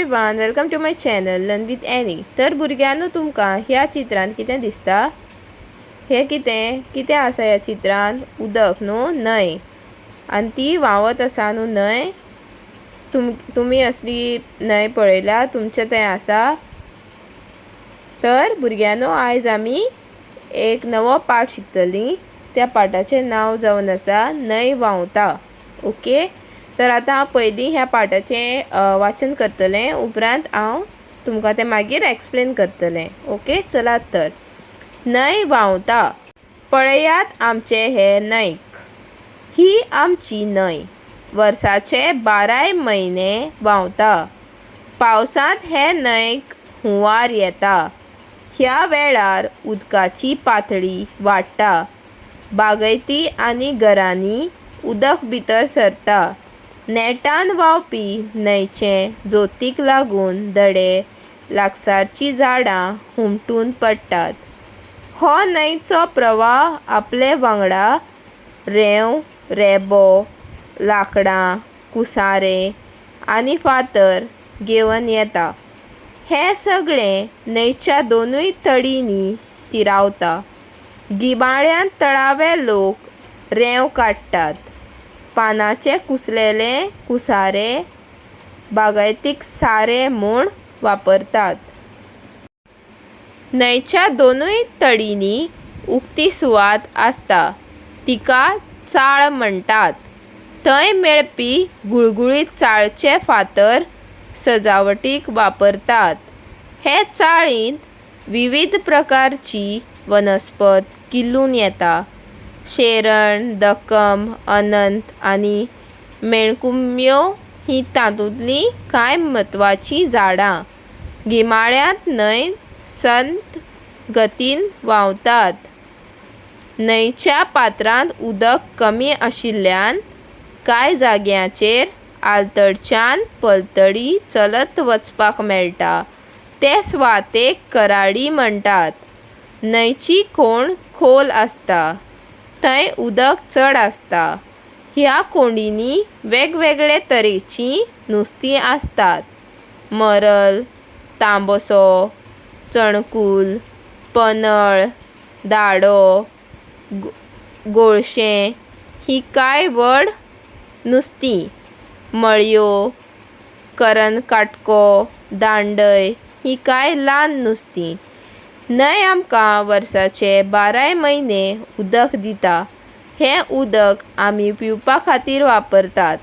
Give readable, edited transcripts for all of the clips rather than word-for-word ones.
Everyone, welcome to my channel learn with Annie. तर भुरग्यांनो, तुमकां ह्या चित्रांत कितें दिसता? हे कितें आसा ह्या चित्रांत? उदक न्हू, न्हंय. आनी ती व्हांवत आसा न्हू न्हंय. तुमी असली न्हंय पळयल्या? तुमचे थंय आसा? तर भुरग्यांनो, आयज आमी एक नवो पाठ शिकतलीं. त्या पाठाचें नांव जावन आसा न्हंय व्हांवता. ओके. तर आतां हांव पयलीं ह्या पाठाचें वाचन करतलें, उपरांत हांव तुमकां तें मागीर एक्सप्लेन करतलें. ओके, चलात तर. न्हंय व्हांवता. पळयात आमचे हे न्हंयक. ही आमची न्हंय वर्साचे 12 म्हयने व्हांवता. पावसांत हे न्हंयक हुंवार येता. ह्या वेळार उदकाची पातळी वाडटा. बागायती आनी घरांनी उदक भितर सरता. नेटान व्हांवपी न्हंयचे जोतीक लागून दडे लागसारचीं झाडां हुमटून पडटात. हो न्हंयचो प्रवाह आपले वांगडा रेंव, रेबो, लाकडां, कुसारे आनी फातर घेवन येता. हे सगळें न्हंयच्या दोनूय तडींनी तिरावता. गिमाळ्यांत थळावे लोक रेंव काडटात. पानाचे कुसलेले कुसारे बागायतीक सारें म्हूण वापरतात. न्हंयच्या दोनूय तडींनी उक्ती सुवात आसता, तिका चाळ म्हणटात. थंय मेळपी गुळगुळीत चाळचे फातर सजावटीक वापरतात. हे चाळींत विविध प्रकारची वनस्पत किल्लून येता. शेरण, दकम, अनंत आनी मेणकुम्यो ही तातूंतलीं कांय म्हत्वाचीं झाडां. गिमाळ्यांत न्हंय संत गतीन व्हांवतात. न्हंयच्या पात्रांत उदक कमी आशिल्ल्यान कांय जाग्यांचेर आलतडच्यान पलतडी चलत वचपाक मेळटा. ते सुवातेक कराडी म्हणटात. न्हंयची कोंड खोल आसता. थंय उदक चड आसता. ह्या कोंडींनी वेगवेगळे तरेचीं नुस्तीं आसतात. मरल, तांबसो, चणकूल, पनळ, दाडो, गोळशें ही कांय व्हड नुस्तीं. मळयो, करनकाटको, दांडय ही कांय ल्हान नुस्तीं. न्हंय आमकां वर्साचे 12 म्हयने उदक दिता. हें उदक आमी पिवपा खातीर वापरतात.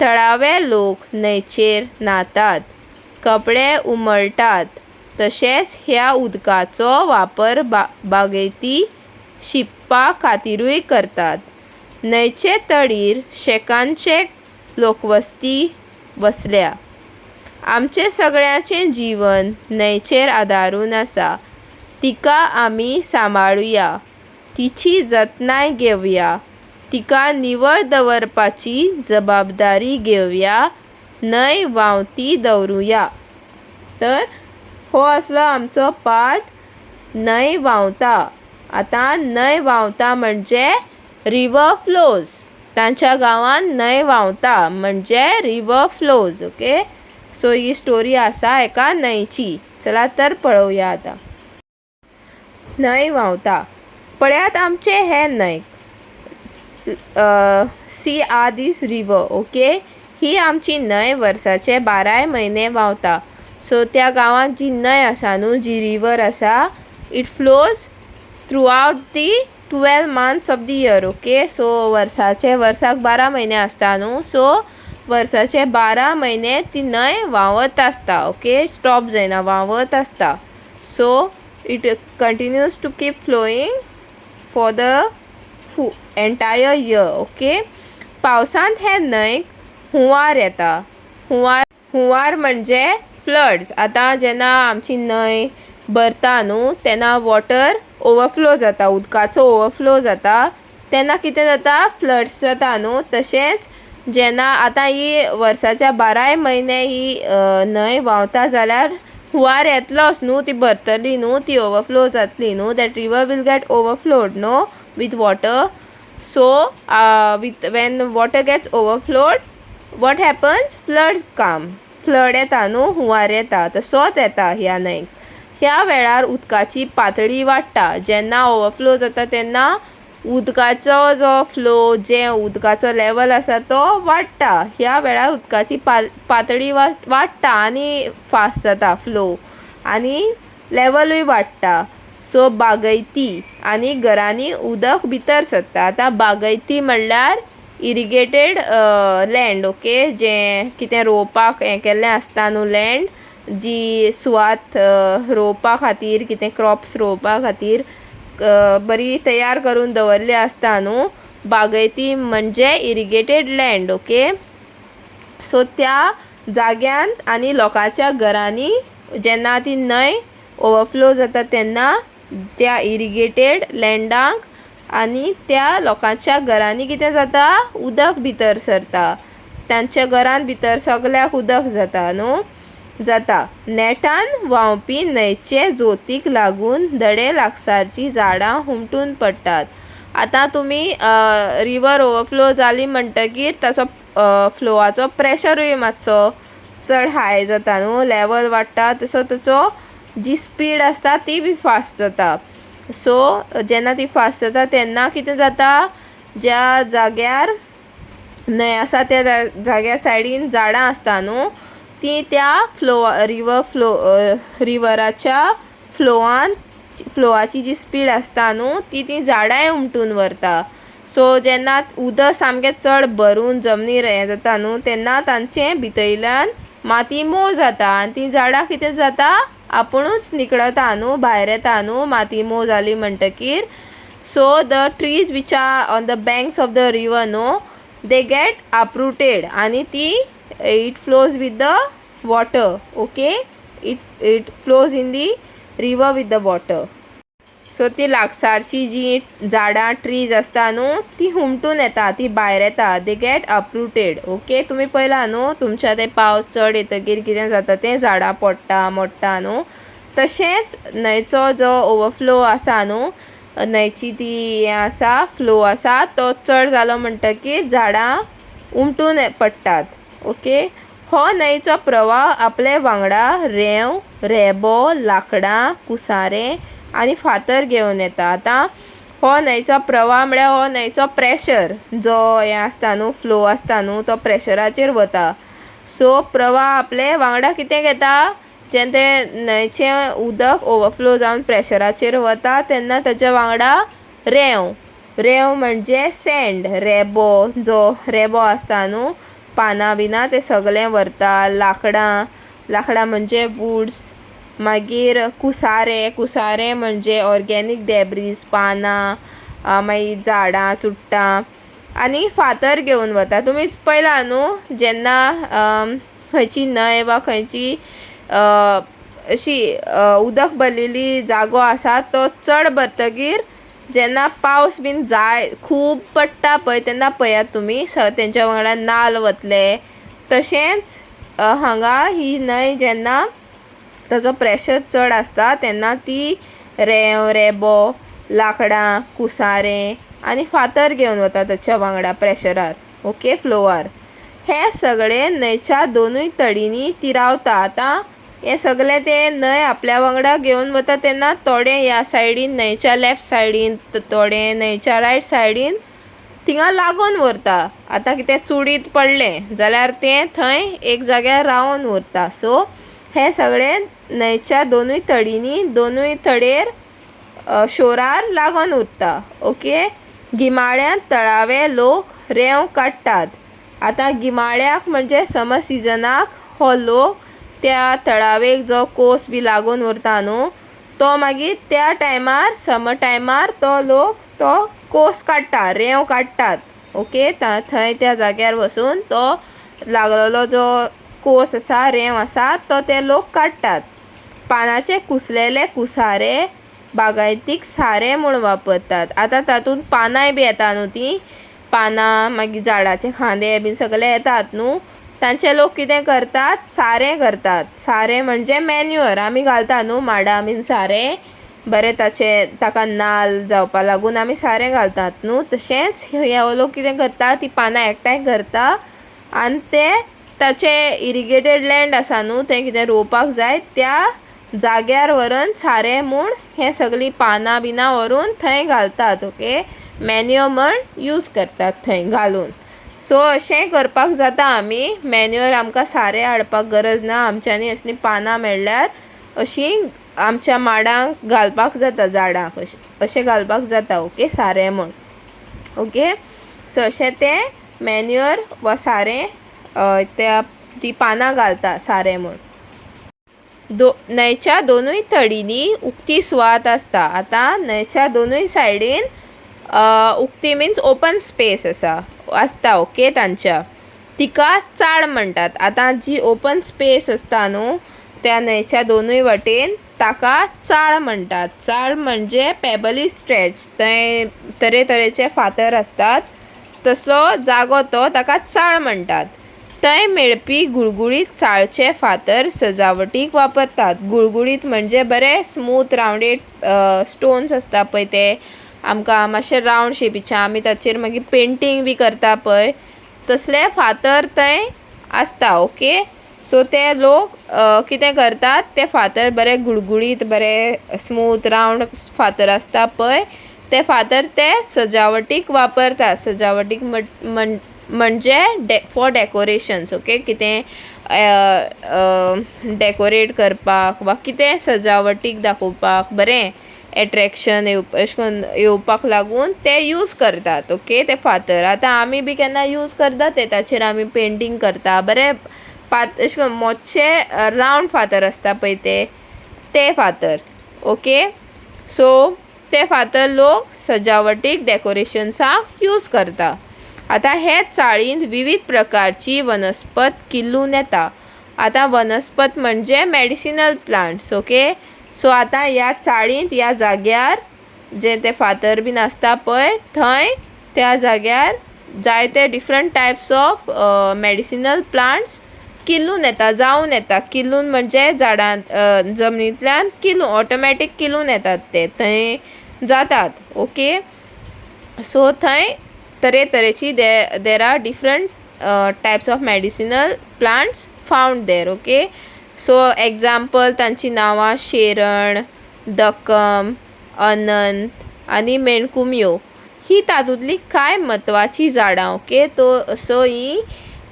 थळावे लोक न्हंयचेर न्हातात, कपडे उमळटात. तशेंच ह्या उदकाचो वापर बागायती शिंपपा खातीरूय करतात. न्हंयचे तडीर शेकांचे लोकवस्ती वसल्या. आमचें सगळ्यांचें जीवन न्हंयचेर आदारून आसा. तिका आमी सांबाळुया, तिची जतनाय घेवया, तिका निवळ दवरपाची जबाबदारी घेवया, न्हंय व्हांवती दवरुया. तर हो आसलो आमचो पाठ न्हंय व्हांवता. आतां न्हंय व्हांवता म्हणजे रिवर फ्लोज. तांच्या गांवांत न्हंय व्हांवता म्हणजे रिवर फ्लोज. ओके, सो ही स्टोरी आसा एका न्हंयची. चला तर पळोवया आतां. न्हंय व्हांवता. पळयात आमचे हे न्हंयक. See our this river. Okay, ही आमची न्हंय वर्साचे 12 म्हयने व्हांवता. सो त्या गांवांत जी न्हंय आसा न्हू, जी रिवर आसा, it flows throughout the 12 months of the year. Okay, so वर्साक 12 म्हयने आसता न्हू, सो वर्साचे 12 म्हयने ती न्हंय व्हांवत आसता. ओके, स्टॉप जायना, व्हांवत आसता. सो it continues to keep flowing for the entire year. Okay. पावसांत हे न्हंयक हुंवार येता. हुंवार म्हणजे फ्लड्स. आतां जेन्ना आमची न्हंय भरता न्हू, तेन्ना वॉटर ओवरफ्लो जाता, उदकाचो ओवरफ्लो जाता. तेन्ना कितें जाता? फ्लड्स जाता न्हू. तशेंच जेन्ना आतां ही वर्साच्या 12 म्हयने ही न्हंय व्हांवता जाल्यार हुंवार येतलोच न्हू, ती भरतली न्हू, ती ओवरफ्लो जातली न्हू. That river will get overflowed no with water. So when water gets overflowed, what happens? Floods come. Flood येता न्हू, हुंवार येता, तसोच येता ह्या न्हंयक. ह्या वेळार उदकाची पातळी वाडटा. जेन्ना ओवरफ्लो जाता तेन्ना उदकाचो जो फ्लो, जे उदकाचो लेवल आसा तो वाडटा. ह्या वेळार उदकाची पातळी वाडटा आनी फास्ट जाता फ्लो आनी लेवलूय वाडटा. सो बागायती आनी घरांनी उदक भितर सरता. आतां बागायती म्हणल्यार इरिगेटेड लँड, ओके, जें कितें रोवपाक हें केल्लें आसता न्हू लँड, जी सुवात रोवपा खातीर, कितें क्रॉप्स रोवपा खातीर बरी तयार करून दवरली आसता न्हू. बागायती म्हणजे इरिगेटेड लँड, ओके. सो त्या जाग्यांत आनी लोकांच्या घरांनी जेन्ना ती न्हंय ओवरफ्लो जाता तेन्ना त्या इरिगेटेड लँडांक आनी त्या लोकांच्या घरांनी कितें जाता, उदक भितर सरता. तांच्या घरान भितर सगल्याक उदक जाता न्हू, जाता. नेटान व्हांवपी न्हंयचे जोतीक लागून दडे लागसारची झाडां हुमटून पडटात. आतां तुमी रिवर ओवरफ्लो जाली म्हणटकीर ताचो फ्लोवाचो प्रेशरूय मातसो चड हाय जाता न्हू, लेवल वाडटा, तसो ताचो जी स्पीड आसता ती बी फास्ट जाता. सो जेन्ना ती फास्ट जाता तेन्ना कितें जाता, ज्या जाग्यार न्हंय आसा त्या जाग्या सायडीन झाडां आसता न्हू, ती त्या रिवराच्या फ्लोवाची जी स्पीड आसता न्हू ती झाडांय उमटून व्हरता. सो जेन्ना उदक सामकें चड भरून जमनीर हें जाता न्हू तेन्ना तांचें भितरल्यान माती मोव जाता आनी ती झाडां कितें जाता, आपुणूच निकळता न्हू, भायर येता न्हू माती मोव जाली म्हणटकीर. So the trees which are on the banks of the river न्हू, दे गेट अपरूटेड आनी ती it flows with the water, okay. It flows in the river with the water. So ती लागसारची जी झाडां ट्रीज आसता न्हू ती हुमटून येता, ती भायर येता, दे गेट अपरूटेड, ओके. तुमी पळयलां न्हू तुमच्या ते पावस चड येतकीर कितें जाता तें झाडां पडटा मोडटा न्हू. तशेंच न्हंयचो जो ओवरफ्लो आसा न्हू, न्हंयची ती हें आसा फ्लो आसा तो चड जालो म्हणटकीर झाडां उमटून पडटात, ओके. हो न्हंयचो प्रवाह आपले वांगडा रेंव, रेबो, लांकडां, कुसारें आनी फातर घेवन येता. आतां हो न्हंयचो प्रवाह म्हळ्यार हो न्हंयचो प्रेशर जो हें आसता न्हू, फ्लो आसता न्हू, तो प्रेशराचेर वता. सो प्रवाह आपले वांगडा कितें घेता, जेन्ना तें न्हंयचें उदक ओवरफ्लो जावन प्रेशराचेर वता तेन्ना ताच्या वांगडा रेंव म्हणजे सँड, जो रेबो आसता न्हू, पानां बिनां तें सगळें व्हरता. लांकडां म्हणजे वुड्स, मागीर कुसारे म्हणजे ऑर्गेनीक डेब्रीज, पानां, मागीर झाडां चुट्टां आनी फातर घेवन वता. तुमी पळयलां न्हू जेन्ना खंयची न्हंय वा खंयची अशी उदक भरलेली जागो आसा तो चड भरतकीर जेन्ना पावस बीन जाय खूब पडटा पळय तेन्ना पळयात तुमी तेंच्या वांगडा नाल वतले. तशेंच हांगा ही न्हंय जेन्ना ताचो प्रेशर चड आसता तेन्ना ती रेबो, लांकडां, कुसारें आनी फातर घेवन वता ताच्या वांगडा प्रेशरार, ओके, फ्लोवार. हे सगळे न्हंयच्या दोनूय तडींनी ती रावता. आतां हे सगळें ते न्हंय आपल्या वांगडा घेवन वता तेन्ना थोडे ह्या सायडीन न्हंयच्या लेफ्ट सायडीन, थोडे न्हंयच्या रायट सायडीन थिंगा लागून व्हरता. आतां कितें चुडीत पडलें जाल्यार तें थंय एक जाग्यार रावन व्हरता. सो हे सगळे न्हंयच्या दोनूय तडींनी, दोनूय तडेर शोरार लागून उरता, ओके. गिमाळ्यांत तळावे लोक रेंव काडटात. आतां गिमाळ्याक म्हणजे समर सिजनाक हो लोक त्या तळावेक जो कोस बी लागून उरता न्हू तो मागीर त्या टायमार समर टायमार तो लोक तो कोस काडटा, रेंव काडटात, ओके. थंय त्या जाग्यार वचून तो लागलेलो जो कोस आसा, रेंव आसा तो ते लोक काडटात. पानाचे कुसलेले कुसारे बागायतीक सारें म्हूण वापरतात. आतां तातूंत पानांय बी येता न्हू, ती पानां मागीर झाडाचे खांदे बीन सगळे येतात न्हू, तांचे लोक कितें करतात, सारें करतात. सारें म्हणजे मॅन्युअर आमी घालता न्हू माडां बीन सारें बरें ताका नाल जावपा लागून आमी सारें घालतात न्हू. तशेंच हे लोक कितें करता, ती पानां एकठांय करता आनी ते ताचे इरिगेटेड लँड आसा न्हू थंय कितें रोवपाक जाय त्या जाग्यार व्हरून सारें म्हूण हें सगळीं पानां बिनां व्हरून थंय घालतात. ओके, मॅन्युअर म्हण यूज करतात थंय घालून. सो अशें करपाक जाता आमी. मॅन्युअर आमकां सारें हाडपाक गरज ना, आमच्यांनी असलीं पानां मेळ्ळ्यार अशीं आमच्या माडांक घालपाक जाता, झाडांक अशें घालपाक जाता. ओके, सारें म्हण. ओके, सो अशें तें मॅन्युअर वा सारें ती पानां घालता सारें म्हण. न्हंयच्या दोनूय तडींनी उक्ती सुवात आसता. आतां न्हंयच्या दोनूय सायडीन उक्ती मिन्स ओपन स्पेस आसता. ओके, तांच्या तिका चाळ म्हणटात. आतां जी ओपन स्पेस आसता न्हू त्या न्हंयच्या दोनूय वटेन ताका चाळ म्हणटात. चाळ म्हणजे पेबली स्ट्रेच, थंय तरेतरेचे फातर आसतात तसलो जागो तो, ताका चाळ म्हणटात. थंय मेळपी गुळगुळीत चाळचे फातर सजावटीक वापरतात. गुळगुळीत म्हणजे बरे स्मूथ रावंडेड स्टोन्स आसता पळय, ते आमकां मातशे रावंड शेपीचे आमी ताचेर मागीर पेंटींग बी करता पळय, तसले फातर थंय आसता. ओके, सो ते लोक कितें करतात, ते फातर बरे गुळगुळीत बरे स्मूथ रावंड फातर आसता पळय, ते फातर ते सजावटीक वापरतात. सजावटीक म्हणजे फॉर डेकोरेशन्स. ओके, कितें डेकोरेट करपाक वा कितें सजावटीक दाखोवपाक बरें एट्रॅक्शन अशें करून येवपाक लागून ते यूज करतात. ओके, ते फातर आतां आमी बी केन्ना यूज करता ते ताचेर आमी पेंटींग करता. बरें अशें करून मोठशे रावंड फातर आसता पळय ते फातर. ओके, सो ते फातर लोक सजावटीक डेकोरेशन्साक यूज करता. आतां हे चाळींत विविध प्रकारची वनस्पत किल्लून येता. आतां वनस्पत म्हणजे मेडिसिनल प्लांट्स. ओके, सो आतां ह्या चाळींत ह्या जाग्यार जे ते फातर बीन आसता पळय थंय त्या जाग्यार जायते different types of medicinal plants किल्लून येता, जावन येता. किल्लून म्हणजे झाडां जमनींतल्यान किल्लून ऑटोमॅटीक किल्लून येतात, ते थंय जातात. ओके, सो थंय तरेतरेची there are different types of medicinal plants found there. Okay, so example तांची नांवां शेरण, दकम, अनंत आनी मेणकुम्यो ही तातूंतली कांय म्हत्वाची झाडां. ओके, सो ही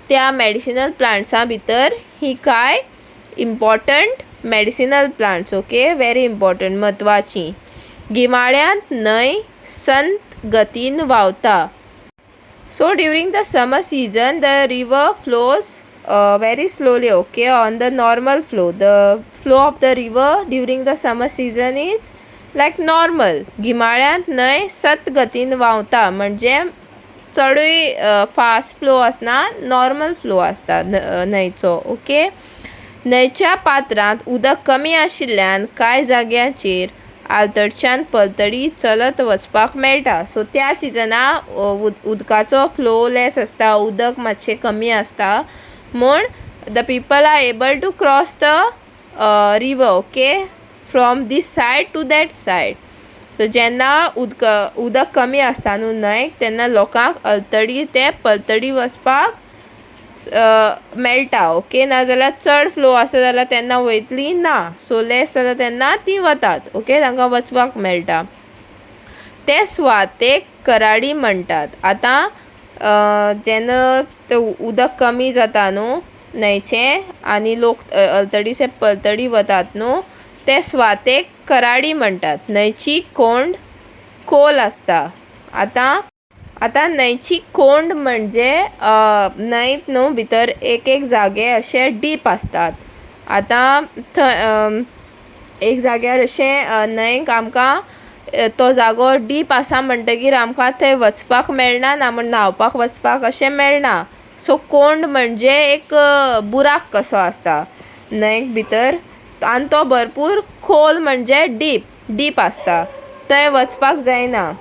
त्या मेडिसिनल प्लांट्सां भितर ही कांय important medicinal plants. Okay, very important, म्हत्वाची. गिमाळ्यांत न्हंय संत गतीन व्हांवता. So during the summer season, the river flows very slowly. Okay, on the normal flow. The flow of the river during the summer season is like normal. गिमाळ्यांत न्हंय सत गतीन व्हांवता म्हणजे चडूय फास्ट फ्लो आसना, नॉर्मल फ्लो आसता न्हंयचो. ओके, न्हंयच्या पात्रांत उदक कमी आशिल्ल्यान कांय जाग्यांचेर आलतडच्यान पलतडी चलत वचपाक मेळटा. सो त्या सिजना उदकाचो फ्लो लेस आसता, उदक मातशें कमी आसता म्हूण the people are able to cross the river. Okay, from this side to that side. So जेन्ना उदक कमी आसता न्हू न्हंयक तेन्ना लोकांक अल्तडी ते पलतडी वचपाक मेळटा. ओके, नाजाल्यार चड फ्लो आसा जाल्यार तेन्ना वयतली ना. सो लेस जाता तेन्ना ती वतात. ओके, तांकां वचपाक मेळटा. ते सुवातेक कराडी म्हणटात. आतां जेन्ना तें उदक कमी जाता न्हू न्हंयचें आनी लोक अल्तडी से पलतडी वतात न्हू ते सुवातेक कराडी म्हणटात. न्हंयची कोंड खोल आसता. आतां न्हंयची कोंड म्हणजे न्हंयत न्हू भितर एक जागे अशे डीप आसतात. आतां एक जाग्यार अशें न्हंयक आमकां तो जागो डीप आसा म्हणटगीर आमकां थंय वचपाक मेळना ना म्हण न्हांवपाक वचपाक अशें मेळना. सो कोंड म्हणजे एक बुराक कसो आसता न्हंयक भितर आनी तो भरपूर खोल म्हणजे डीप आसता, थंय वचपाक जायना.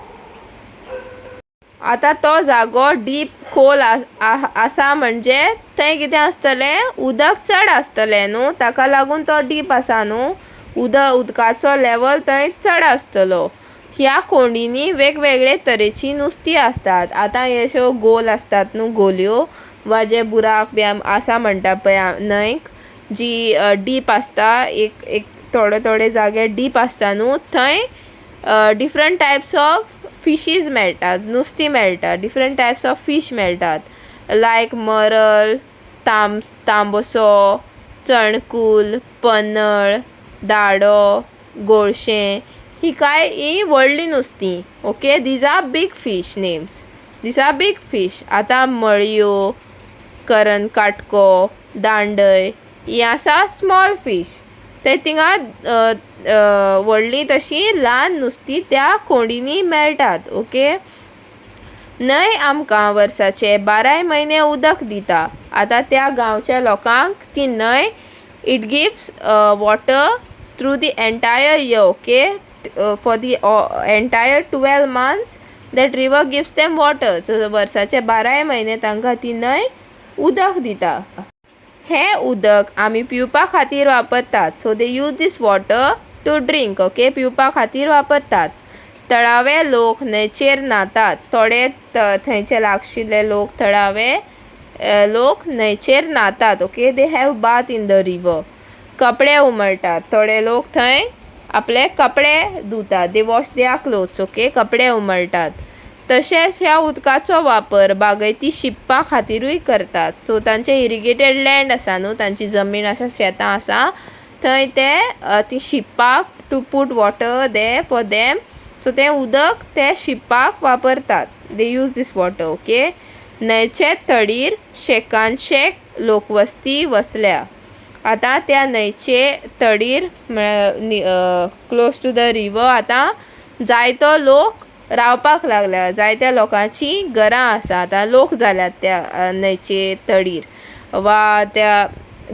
आतां तो जागो डीप खोल आसा म्हणजे थंय कितें आसतलें, उदक चड आसतलें न्हू, ताका लागून तो डीप आसा न्हू, उदकाचो लेवल थंय चड आसतलो. ह्या कोंडींनी वेगवेगळे तरेची नुस्तीं आसतात. आतां अश्यो गोल आसतात न्हू गोलयो, वा जे बुराक बी आसा म्हणटा पळय न्हंयक जी डीप आसता एक एक थोडे जागे डीप आसता न्हू थंय डिफरंट टायप्स ऑफ फिशीज मेळटात नुस्तीं मेळटा डिफरंट टायप्स ऑफ फीश मेळटात लायक मरल तांबसो चणकूल पन्नळ दाडो गोळशें ही व्हडली नुस्तीं ओके दीज आर बीग फीश नेम्स दीज आर बीग फीश आतां मळयो करण काटको दांडय ही आसा स्मॉल फीश ते थिंगा व्हडली तशी ल्हान नुस्तीं त्या कोंडींनी मेळटात ओके न्हंय आमकां वर्साचे 12 म्हयने उदक दिता आतां त्या गांवच्या लोकांक ती न्हंय it gives water through the entire year okay for the entire 12 months that river gives them water so वर्साचे 12 म्हयने तांकां ती न्हंय उदक दिता हें उदक आमी पिवपा खातीर वापरतात सो दे use this water to drink okay पिवपा खातीर वापरतात तळावे लोक न्हंयचेर न्हातात थोडे थंयचे लागशिल्ले लोक थळावे लोक न्हंयचेर न्हातात okay they have bath in the river कपडे उमळटात थोडे लोक थंय आपले कपडे धुतात दे वॉश देयर क्लोथ्स ओके कपडे उमळटात तशेंच ह्या उदकाचो वापर बागायती शिंपपा खातीरूय करतात सो तांचे इरिगेटेड लँड आसा न्हू तांची जमीन आसा शेतां आसा थंय ते ती शिंपपाक to put water they for them so तें उदक ते शिंपपाक वापरतात they use this water okay न्हंयचे तडीर शेकान शेक लोकवस्ती वसल्या आतां त्या न्हंयचे तडीर क्लोज टू द रिवर आतां जायतो लोक रावपाक लागल्या जायत्या लोकांची घरां आसा आतां लोक जाल्यात त्या न्हंयचे तडीर वा त्या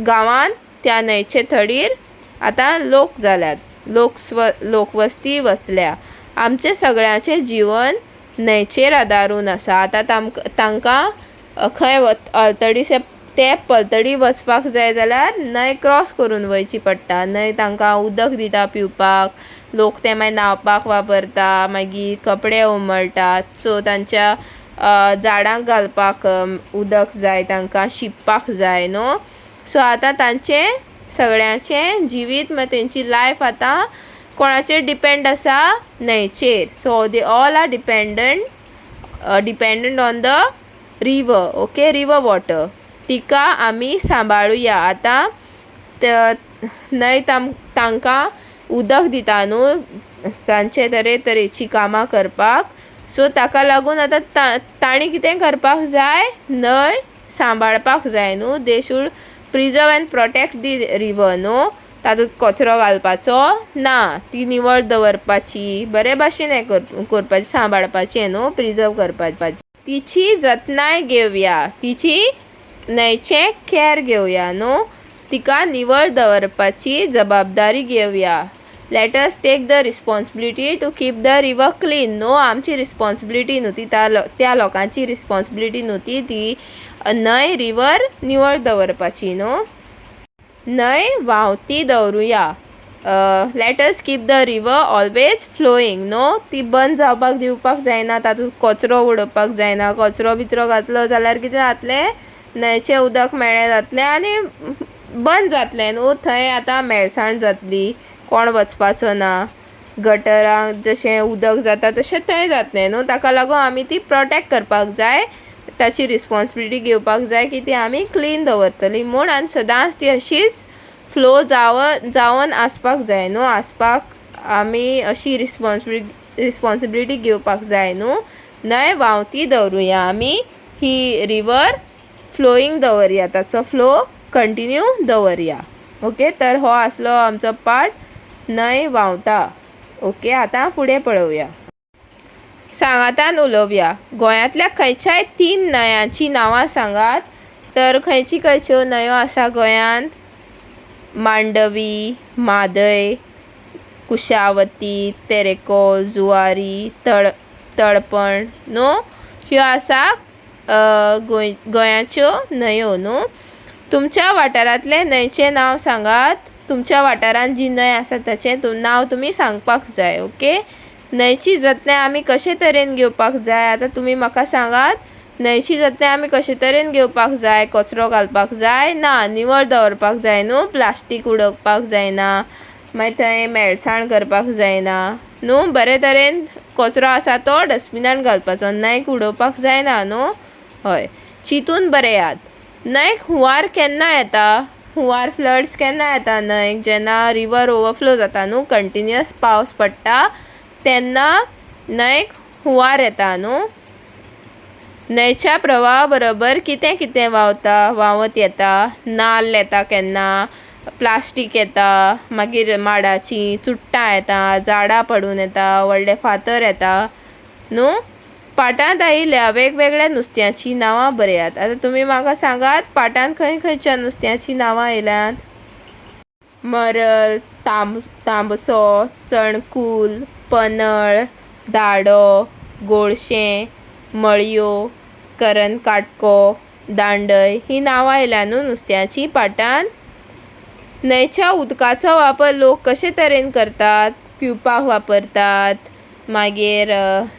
गांवांत त्या न्हंयचे तडीर आतां लोक जाल्यात लोकवस्ती वसल्या आमचे सगळ्यांचें जिवन न्हंयचेर आदारून आसा आतां तांकां खंय अळतडीचे ते पलतडी वचपाक जाय जाल्यार न्हंय क्रॉस करून वयची पडटा न्हंय तांकां उदक दिता पिवपाक लोक ते मागीर न्हावपाक वापरता मागीर कपडे उमळटात सो तांच्या झाडांक घालपाक उदक जाय तांकां शिंपपाक जाय न्हू सो आतां तांचें सगळ्यांचें जिवीत तेंची लायफ आतां कोणाचेर डिपेंड आसा न्हंयचेर so they all are dependent on the river okay river water तिका आमी सांबाळुया आतां न्हंय तांकां उदक दिता न्हू तांचे तरेची कामां करपाक सो ताका लागून आतां तांणी कितें करपाक जाय न्हंय सांबाळपाक जाय न्हू they should preserve and protect the river न्हू तातूंत कचरो घालपाचो ना ती निवळ दवरपाची बरे भाशेन हें करपाची सांबाळपाचें न्हू प्रिजर्व करपाची तिची जतनाय घेवया तिची न्हंयचें कॅर घेवया न्हू तिका निवळ दवरपाची जबाबदारी घेवया let us take the responsibility to keep the river clean न्हू आमची रिस्पॉन्सिबिलिटी न्हू ती त्या लोकांची रिस्पॉन्सिबिलिटी न्हू ती न्हंय रिवर निवळ दवरपाची न्हू न्हंय व्हांवती दवरुया let us keep the river always flowing न्हू ती बंद जावपाक दिवपाक जायना तातूंत कचरो उडोवपाक जायना कचरो बिचरो घातलो जाल्यार कितें जातलें न्हंयचें उदक मेळ्ळें जातलें आनी बंद जातलें न्हू थंय आतां मेळसाण जातली कोण वचपाचो ना गटरांक जशें उदक जाता तशें थंय जातलें न्हू ताका लागून आमी ती प्रोटेक्ट करपाक जाय ताची रिस्पॉन्सिबिलिटी घेवपाक जाय की ती आमी क्लीन दवरतली म्हूण आनी सदांच ती अशीच फ्लो जावन आसपाक जाय न्हू आमी अशी रिस्पॉन्सिबिलिटी घेवपाक जाय न्हू न्हंय व्हांवती दवरुया आमी ही रिवर फ्लोईंग दवरया ताचो फ्लो कंटिन्यू दवरया ओके तर हो आसलो आमचो पार्ट न्हंय व्हांवता ओके आतां फुडें पळोवया सांगातान उलोवया गोंयांतल्या खंयच्याय 3 न्हंयांची नांवां सांगात तर खंयच्यो न्हंयो आसा गोंयांत मांडवी म्हादय कुशावती तेरेको जुवारी तळपण न्हू ह्यो आसा गोंयाच्यो न्हंयो न्हू तुमच्या वाठारांतले न्हंयचें नांव सांगात तुमच्या वाठारांत जी न्हंय आसा ताचें नांव तुमी सांगपाक जाय ओके न्हंयची जतनाय आमी कशे तरेन घेवपाक जाय आतां तुमी म्हाका सांगात न्हंयची जतनाय आमी कशे तरेन घेवपाक जाय, कचरो घालपाक जाय ना, निवळ दवरपाक जाय न्हू, प्लास्टीक उडोवपाक जायना, मागीर थंय मेळसाण करपाक जायना न्हू, बरे तरेन कचरो आसा तो डस्टबिनान घालपाचो, न्हंयक उडोवपाक जायना न्हू. हय, चिंतून बरें याद. न्हंयक हुंवार केन्ना येता, हुंवार फ्लड्स केन्ना येता न्हंयक, जेन्ना रिवर ओवरफ्लो जाता न्हू, कंटिन्युअस पावस पडटा तेन्ना न्हंयक हुंवार येता न्हू. न्हंयच्या प्रवाहा बरोबर कितें कितें व्हांवत येता, नाल्ल येता केन्ना, प्लास्टीक येता, मागीर माडाची चुट्टां येता, झाडां पडून येता, व्हडले फातर येता न्हू. पाटांत आयिल्ल्या वेगवेगळ्या नुस्त्याची नांवां बरयात. आतां तुमी म्हाका सांगात पाटांत खंयच्या नुस्त्याची नांवां आयल्यांत. मरल, तांबसो, चणकूल, पनळ, धाडो, गोळशें, मळयो, करन काटको, दांडय ही नांवां आयल्या न्हू नुस्त्याची पाटांत. न्हंयच्या उदकाचो वापर लोक कशे तरेन करतात, पिवपाक वापरतात, मागीर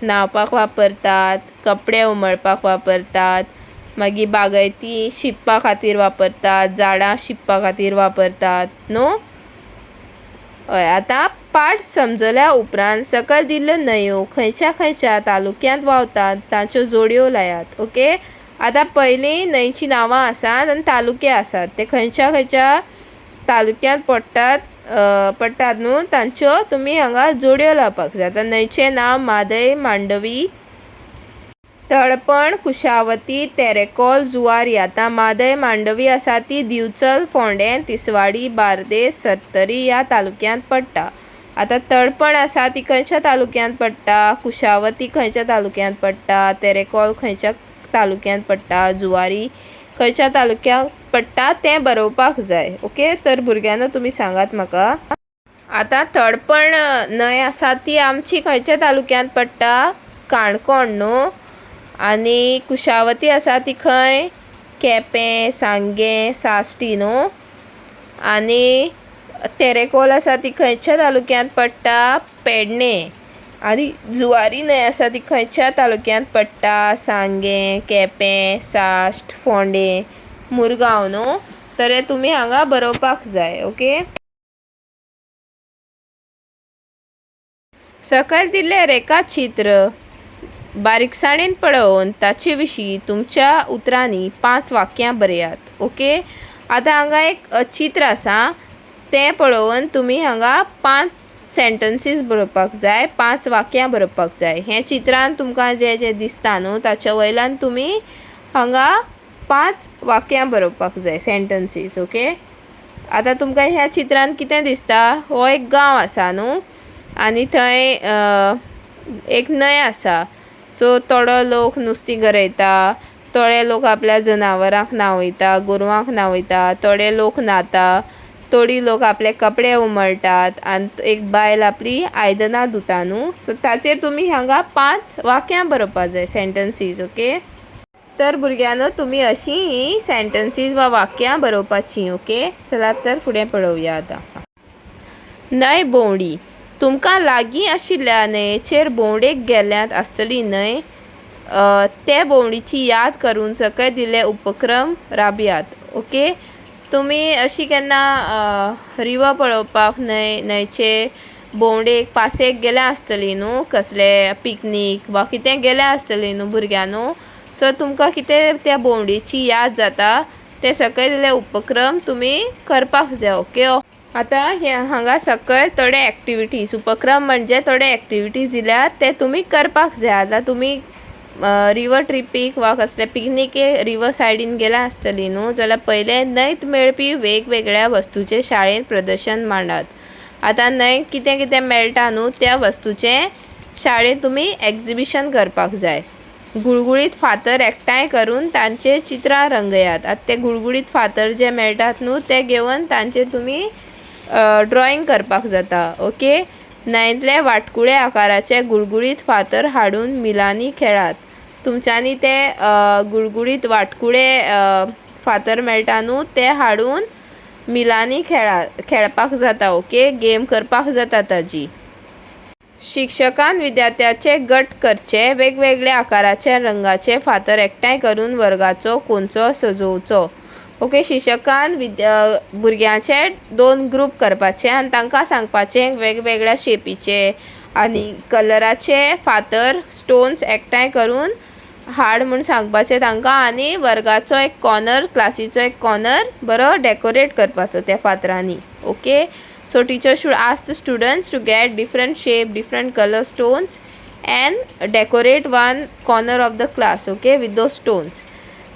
न्हावपाक वापरतात, कपडे उमळपाक वापरतात, मागीर बागायती शिंपपा खातीर वापरतात, झाडां शिंपपा खातीर वापरतात न्हू. हय, आतां पाठ समजल्या उपरांत सकयल दिल्ल्यो न्हंयो खंयच्या खंयच्या तालुक्यांत व्हांवतात तांच्यो जोड्यो लायात. ओके, आतां पयलीं न्हंयची नांवां आसात आनी तालुके आसात, ते खंयच्या खंयच्या तालुक्यांत पडटात न्हू तांच्यो तुमी हांगा जोड्यो लावपाक जाय. आतां न्हंयचें नांव म्हादय, मांडवी, तळपण, कुशावती, तेरेखोल, जुवारी. आतां म्हादय मांडवी आसा ती दिवचल, फोंडें, तिसवाडी, बार्देस, सर्तरी ह्या तालुक्यांत पडटा. आतां तळपण आसा ती खंयच्या तालुक्यांत पडटा, कुशावती खंयच्या तालुक्यांत पडटा, तेरेखोल खंयच्या तालुक्यांत पडटा, जुवारी खंयच्या तालुक्यांत पडटा तें बरोवपाक जाय. ओके, तर भुरग्यांनो तुमी सांगात म्हाका. आतां तळपण न्हंय आसा ती आमची खंयच्या तालुक्यांत पडटा, काणकोण न्हू. आनी कुशावती आसा ती खंय, केपें, सांगें, साश्टी न्हू. आनी तेरेखोल आसा ती खंयच्या तालुक्यांत पडटा, पेडणें. आनी जुवारी न्हंय आसा ती खंयच्या तालुक्यांत पडटा, सांगें, केपें, साश्ट, फोंडें, मुरगांव न्हू. तर हे तुमी हांगा बरोवपाक जाय. ओके, सकयल दिल्लें रेखाचित्र बारीकसाणेन पळोवन ताचे विशीं तुमच्या उतरांनी 5 वाक्यां बरयात. ओके, आतां हांगा एक चित्र आसा तें पळोवन तुमी हांगा 5 सेंटन्सीस बरोवपाक जाय, 5 वाक्यां बरोवपाक जाय. हें चित्रान तुमकां जें दिसता न्हू ताच्या वयल्यान तुमी हांगा 5 वाक्यां बरोवपाक जाय, सेंटन्सीस. ओके, आतां तुमकां ह्या चित्रान कितें दिसता, हो एक गांव आसा न्हू आनी थंय एक न्हंय आसा. सो थोडो लोक नुस्तीं गरयता, थोडे लोक आपल्या जनावरांक न्हावयता, गोरवांक न्हावयता, थोडे लोक न्हाता, थोडी लोक आपले कपडे उमळटात आनी एक बायल आपली आयदनां धुता न्हू. सो ताचेर तुमी हांगा 5 वाक्यां बरोवपाक जाय, सेंटन्सीस. ओके, तर भुरग्यांनो तुमी अशीं सेंटन्सीस वा वाक्यां बरोवपाचीं. ओके, चलात तर फुडें पळोवया. आतां न्हंय भोंवडी. तुमकां लागीं आशिल्ल्या न्हंयेचेर भोंवडेक गेल्यांत आसतली न्हय, ते भोंवडीची याद करून सकयल दिल्ले उपक्रम राबयात. ओके, तुमी अशी केन्ना रिवर पळोवपाक न्हंयचे भोंवडेक पासेक गेल्या आसतली न्हू, कसले पिकनीक वा कितें गेल्या आसतली न्हू भुरग्यांनो. सो तुमकां कितें त्या भोंवडेची याद जाता ते सकयल दिल्ले उपक्रम तुमी करपाक जाय. ओके, आतां हांगा सकयल थोडे एक्टिविटीज उपक्रम म्हणजे थोडे एक्टिविटीज दिल्यात ते तुमी करपाक जाय. आतां तुमी रिवर ट्रिपीक वा कसले पिकनिकेक रिवर सायडीन गेल्या आसतली न्हू, जाल्यार पयले न्हंयत मेळपी वेगवेगळ्या वस्तूचें शाळेंत प्रदर्शन मांडात. आतां न्हंयत कितें कितें मेळटा न्हू त्या वस्तूचें शाळेंत तुमी एक्झिबिशन करपाक जाय. गुळगुळीत फातर एकठांय करून तांचे चित्रां रंगयात. आतां ते गुळगुळीत फातर जे मेळटात न्हू ते घेवन तांचे तुमी ड्रॉइंग करपाक जाता. ओके, न्हंयतले वाटकुळे आकाराचे गुळगुळीत फातर हाडून मिलांनी खेळात. तुमच्यांनी ते गुळगुळीत वाटकुळे फातर मेळटा न्हू ते हाडून मिलांनी खेळपाक जाता. ओके, गेम करपाक जाता ताजी. शिक्षकान विद्यार्थ्याचे गट करचे, वेगवेगळ्या आकाराचे रंगाचे फातर एकठांय करून वर्गाचो कोंचो सजोवचो. ओके, शिक्षकान भुरग्यांचे 2 ग्रूप करपाचे आनी तांकां सांगपाचें वेगवेगळ्या शेपीचे आनी कलराचे फातर स्टोन्स एकठांय करून हाड म्हूण सांगपाचें तांकां आनी वर्गाचो एक कॉर्नर, क्लासीचो एक कॉर्नर बरो डेकोरेट करपाचो त्या फातरांनी. Okay, so teacher should ask the students to get different shape, different color stones and decorate one corner of the class, okay, with those stones.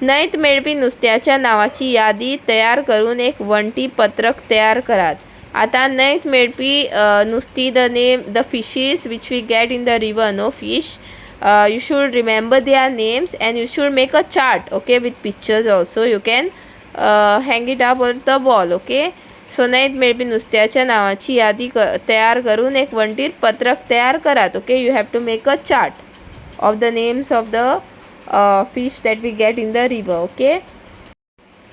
नैत मेळपी नुस्त्याच्या नावाची यादी तयार करून एक वंटी पत्रक तयार करात. आता नैत मेळपी नुस्ती, the fishes which we get in the river, no fish, you should remember their names and you should make a chart, okay, with pictures also. You can hang it up on the wall, okay. सो नैत मेळपी नुस्त्याच्या नावाची यादी तयार करून एक वंटीर पत्रक तयार करात. Okay, you have to make a chart of the names of the fish that we get in the river. Okay,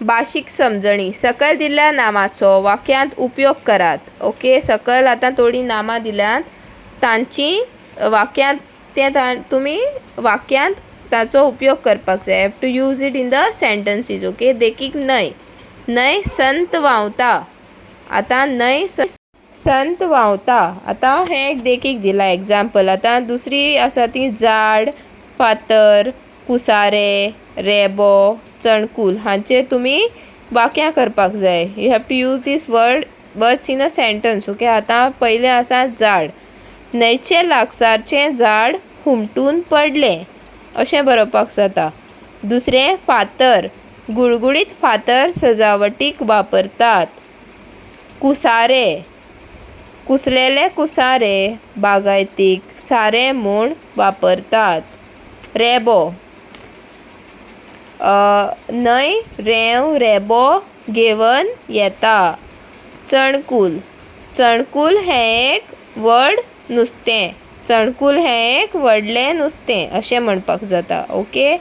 भाशीक समजणी. सकयल दिल्ल्या नामाचो वाक्यांत उपयोग करात. ओके, सकयल आतां थोडीं नामां दिल्यात, तांची वाक्यांत तुमी वाक्यांत ताचो उपयोग करपाक जाय. Have to use it in the sentences. Okay, देखीक न्हंय संत व्हांवता. आता न्हंय संत व्हांवता. आता हें एक देखीक दिला एग्जाम्पल. आता दुसरी आसा ती झाड, फातर, कुसारे, रेबो, चणकूल हांचे तुमी वाक्यां करपाक जाय. You have to use these words in a sentence. Okay, आता पयलें आसा झाड. न्हंयचे लागसारचें झाड हुमटून पडलें अशें बरोवपाक जाता. दुसरें फातर. गुळगुळीत फातर सजावटीक वापरतात. कुसारे. कुसलेले कुसारे बागायतीक सारे म्हूण वापरतात. रेबो. न्हंय रेबो घेवन येता. चणकूल हें एक व्हड नुस्तें. चणकूल हें एक व्हडलें नुस्तें अशें म्हणपाक जाता. ओके,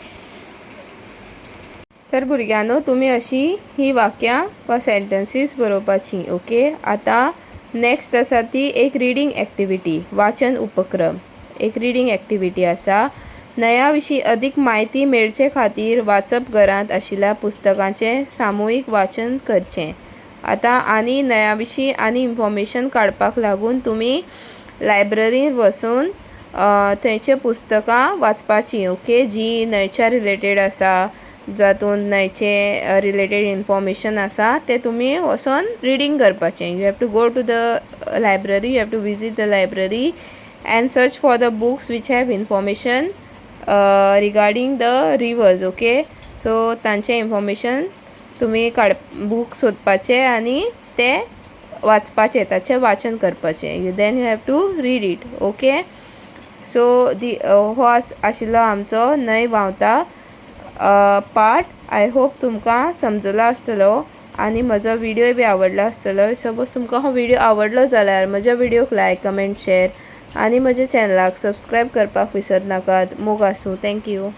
तर भुरग्यांनो तुमी अशी ही वाक्यां वा सेंटेन्सीस बरोवपाची. ओके, आता नेक्स्ट आसा ती एक रिडींग एक्टिविटी, वाचन उपक्रम. एक रिडींग एक्टिविटी आसा. न्हंया विशीं अदीक म्हायती मेळचे खातीर वाचप घरांत आशिल्ल्या पुस्तकांचें सामुहीक वाचन करचें. आता आनी न्हंया विशीं आनी इन्फॉर्मेशन काडपाक लागून तुमी लायब्ररींत वचून थंयचे पुस्तकां वाचपाची. ओके, जी न्हंयच्या रिलेटेड आसा, जातून न्हंयचे रिलेटेड इन्फॉर्मेशन आसा ते तुमी वचून रिडींग करपाचें. You have to go to the library, you have to visit the library and search for the books which have information regarding the rivers. Okay, so तांचें इन्फॉर्मेशन तुमी बूक सोदपाचें आनी ते वाचपाचें, ताचें वाचन करपाचें. Then you have to read it. Okay, so हो आशिल्लो आमचो न्हंय व्हांवता पार्ट. आय होप तुमकां समजलो आसतलो आनी म्हजो व्हिडिओ बी आवडलो आसतलो. सपोज तुमकां हो व्हिडिओ आवडलो जाल्यार म्हज्या व्हिडिओक लायक, कमेंट, शेअर आनी म्हज्या चॅनलाक सबस्क्रायब करपाक विसरनाकात. मोग आसूं. थँक्यू.